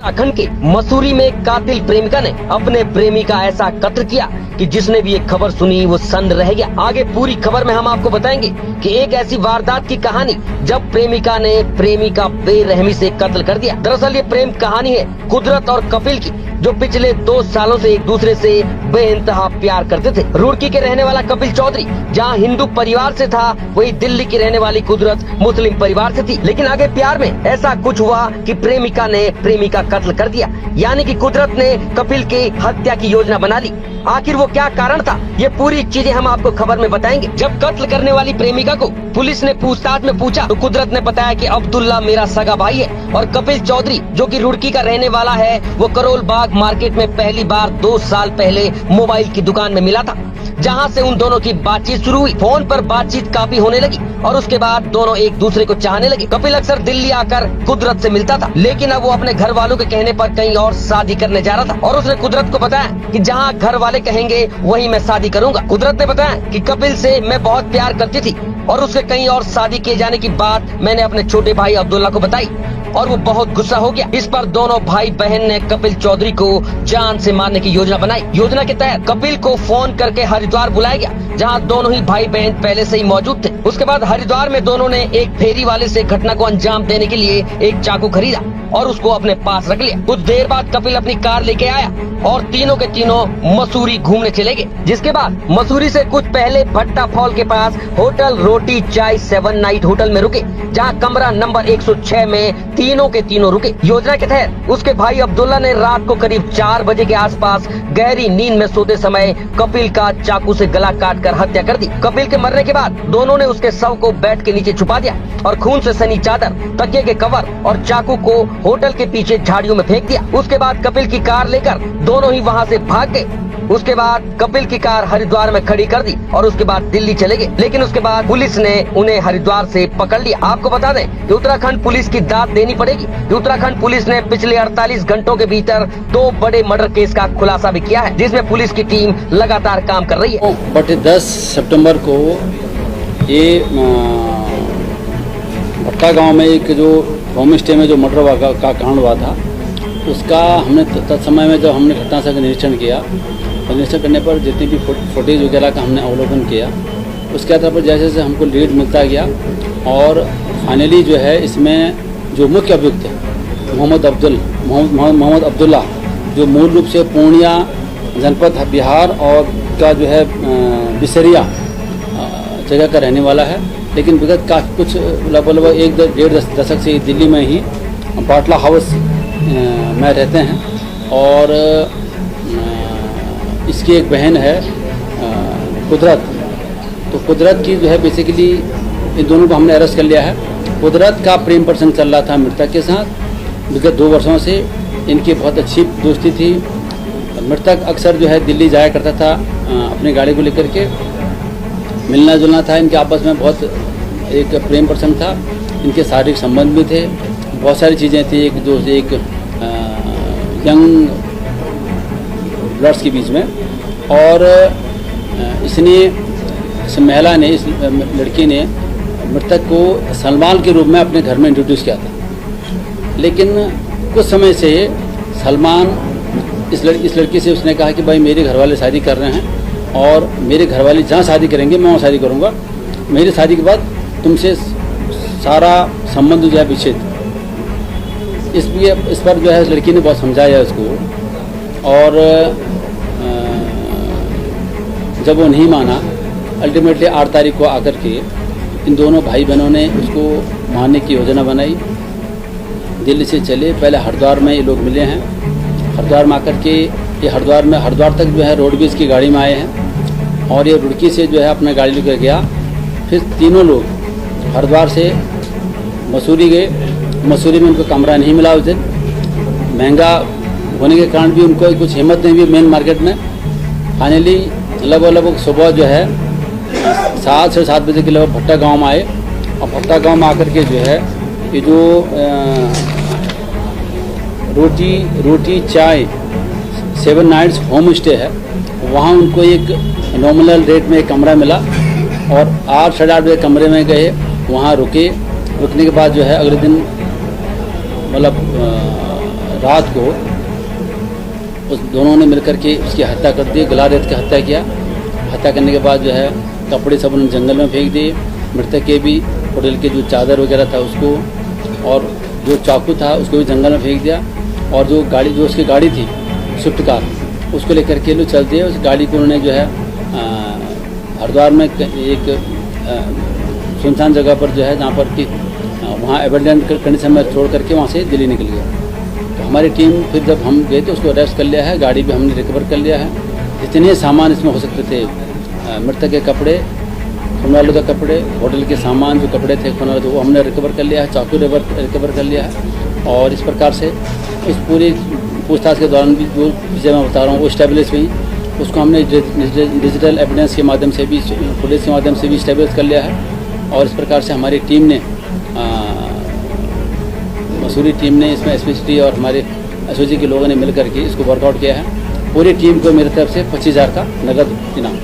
उत्तराखंड के मसूरी में कातिल प्रेमिका ने अपने प्रेमी का ऐसा कत्ल किया कि जिसने भी ये खबर सुनी वो सन्न रह गया। आगे पूरी खबर में हम आपको बताएंगे कि एक ऐसी वारदात की कहानी जब प्रेमिका ने प्रेमी का बेरहमी से कत्ल कर दिया। दरअसल ये प्रेम कहानी है कुदरत और कपिल की, जो पिछले 2 सालों से एक दूसरे से बेइंतहा प्यार करते थे। रुड़की के रहने वाला कपिल चौधरी जहां हिंदू परिवार से था, वही दिल्ली की रहने वाली कुदरत मुस्लिम परिवार से थी। लेकिन आगे प्यार में ऐसा कुछ हुआ कि प्रेमिका ने प्रेमी का कत्ल कर दिया, यानी कि कुदरत ने कपिल की हत्या की योजना बना ली। आखिर वो क्या कारण था, ये पूरी चीजें हम आपको खबर में बताएंगे। जब कत्ल करने वाली प्रेमिका को पुलिस ने पूछताछ में पूछा तो कुदरत ने बताया कि अब्दुल्ला मेरा सगा भाई है और कपिल चौधरी जो कि रुड़की का रहने वाला है, वो करोल बाग मार्केट में पहली बार 2 साल पहले मोबाइल की दुकान में मिला था, जहां से उन दोनों की बातचीत शुरू हुई। फोन पर बातचीत काफी होने लगी और उसके बाद दोनों एक दूसरे को चाहने लगे। कपिल अक्सर दिल्ली आकर कुदरत से मिलता था, लेकिन अब वो अपने घर वालों के कहने पर कहीं और शादी करने जा रहा था और उसने कुदरत को बताया कि जहां घर वाले कहेंगे वहीं मैं शादी करूंगा। कुदरत ने बताया कि कपिल से मैं बहुत प्यार करती थी और उसके कहीं और शादी किए जाने की बात मैंने अपने छोटे भाई अब्दुल्ला को बताई और वो बहुत गुस्सा हो गया। इस पर दोनों भाई बहन ने कपिल चौधरी को जान से मारने की योजना बनाई। योजना के तहत कपिल को फोन करके हरिद्वार बुलाया गया, जहां दोनों ही भाई बहन पहले से ही मौजूद थे। उसके बाद हरिद्वार में दोनों ने एक फेरी वाले से घटना को अंजाम देने के लिए एक चाकू खरीदा और उसको अपने पास रख लिया। कुछ देर बाद कपिल अपनी कार लेके आया और तीनों के तीनों मसूरी घूमने चले गए। जिसके बाद मसूरी से कुछ पहले भट्टा फॉल के पास होटल रोटी चाय 7 नाइट होटल में रुके, जहां कमरा नंबर 106 में तीनों के तीनों रुके। योजना के तहत उसके भाई अब्दुल्ला ने रात को करीब 4 बजे के आसपास गहरी नींद में सोते समय कपिल का चाकू से गला काट कर हत्या कर दी। कपिल के मरने के बाद दोनों ने उसके शव को बेड के नीचे छुपा दिया और खून से सनी चादर, तकिए के कवर और चाकू को होटल के पीछे झाड़ियों में फेंक दिया। उसके बाद कपिल की कार लेकर दोनों ही वहां से भाग गए। उसके बाद कपिल की कार हरिद्वार में खड़ी कर दी और उसके बाद दिल्ली चले गए। लेकिन उसके बाद पुलिस ने उन्हें हरिद्वार से पकड़ लिया। आपको बता दें कि उत्तराखंड पुलिस की दाद देनी पड़ेगी कि उत्तराखंड पुलिस ने पिछले 48 घंटों के भीतर 2 बड़े मर्डर केस का खुलासा भी किया है, जिसमें पुलिस की टीम लगातार काम कर रही है। बट 10 सितंबर को ये भट्टा गांव में एक जो होम स्टे में जो मर्डर का कांड हुआ था, उसका हमने तत्समय में जब हमने घटना स्थल का निरीक्षण किया, निरीक्षण करने पर जितनी भी फुटेज वगैरह का हमने अवलोकन किया, उसके आधार पर जैसे जैसे हमको लीड मिलता गया और फाइनली जो है इसमें जो मुख्य अभियुक्त है मोहम्मद अब्दुल्ला, जो मूल रूप से पूर्णिया जनपद बिहार और का जो है बिसरिया जगह का रहने वाला है, लेकिन विगत काफ़ी कुछ लगभग 1-1.5 दशक से दिल्ली में ही बाटला हाउस में रहते हैं। और इसकी एक बहन है कुदरत, तो कुदरत की जो है बेसिकली इन दोनों को हमने अरेस्ट कर लिया है। कुदरत का प्रेम प्रसंग चल रहा था मृतक के साथ विगत 2 वर्षों से, इनकी बहुत अच्छी दोस्ती थी। मृतक अक्सर जो है दिल्ली जाया करता था अपनी गाड़ी को लेकर के, मिलना जुलना था, इनके आपस में बहुत एक प्रेम प्रसंग था, इनके शारीरिक संबंध भी थे, बहुत सारी चीज़ें थी एक यंग ब्लड्स के बीच में। और इस महिला ने, इस लड़की ने मृतक को सलमान के रूप में अपने घर में इंट्रोड्यूस किया था, लेकिन कुछ समय से सलमान इस लड़की से उसने कहा कि भाई मेरे घर वाले शादी कर रहे हैं और मेरे घर वाले जहाँ शादी करेंगे मैं वहाँ शादी करूँगा, मेरी शादी के बाद तुमसे सारा संबंध जो है विच्छेद। इस पर जो है लड़की ने बहुत समझाया उसको, और जब वो नहीं माना, अल्टीमेटली 8 तारीख को आकर के इन दोनों भाई बहनों ने उसको मारने की योजना बनाई। दिल्ली से चले, पहले हरिद्वार में ये लोग मिले हैं, हरिद्वार में आकर के ये हरिद्वार तक जो है रोडवेज की गाड़ी में आए हैं और ये रुड़की से जो है अपना गाड़ी लेकर गया। फिर तीनों लोग हरिद्वार से मसूरी गए। मसूरी में उनको कमरा नहीं मिला उस दिन, महंगा होने के कारण भी उनको कुछ हिम्मत नहीं हुई मेन मार्केट में। फाइनली लगभग सुबह जो है 7 से 7 बजे के लगभग भट्टा गांव में आए और भट्टा गांव में आकर के जो है ये जो रोटी चाय 7 नाइट्स होम स्टे है, वहाँ उनको एक नॉमिनल रेट में एक कमरा मिला और 8 साढ़े 8 बजे कमरे में गए, वहाँ रुकने के बाद जो है अगले दिन मतलब रात को उस दोनों ने मिलकर के उसकी हत्या कर दी, गला रेत की हत्या किया। हत्या करने के बाद जो है कपड़े सब उन्होंने जंगल में फेंक दिए, मृतक के भी, होटल के जो चादर वगैरह था उसको, और जो चाकू था उसको भी जंगल में फेंक दिया। और जो उसकी गाड़ी थी स्विफ्ट कार, उसको लेकर के लोग चल दिए। उस गाड़ी को उन्होंने जो है हरिद्वार में एक सुनसान जगह पर जो है जहाँ पर कि वहाँ एबंडन कंडीशन में छोड़ करके वहाँ से दिल्ली निकल गया। तो हमारी टीम फिर जब हम गए तो उसको अरेस्ट कर लिया है, गाड़ी भी हमने रिकवर कर लिया है। जितने सामान इसमें हो सकते थे, मृतक के कपड़े, खून वालों के कपड़े, होटल के सामान जो कपड़े थे खून वाले, वो हमने रिकवर कर लिया है, चाकू रिकवर कर लिया है। और इस प्रकार से उस पूरी पूछताछ के दौरान भी जो चीज़ें मैं बता रहा हूँ वो स्टेबलिश हुई, उसको हमने डिजिटल एविडेंस के माध्यम से भी, पुलिस के माध्यम से भी स्टेबलिश कर लिया है। और इस प्रकार से हमारी टीम ने, मसूरी टीम ने, इसमें एसपीसीटी और हमारे एसओजी के लोगों ने मिल करके इसको वर्कआउट किया है। पूरी टीम को मेरी तरफ से 25,000 का नगद इनाम।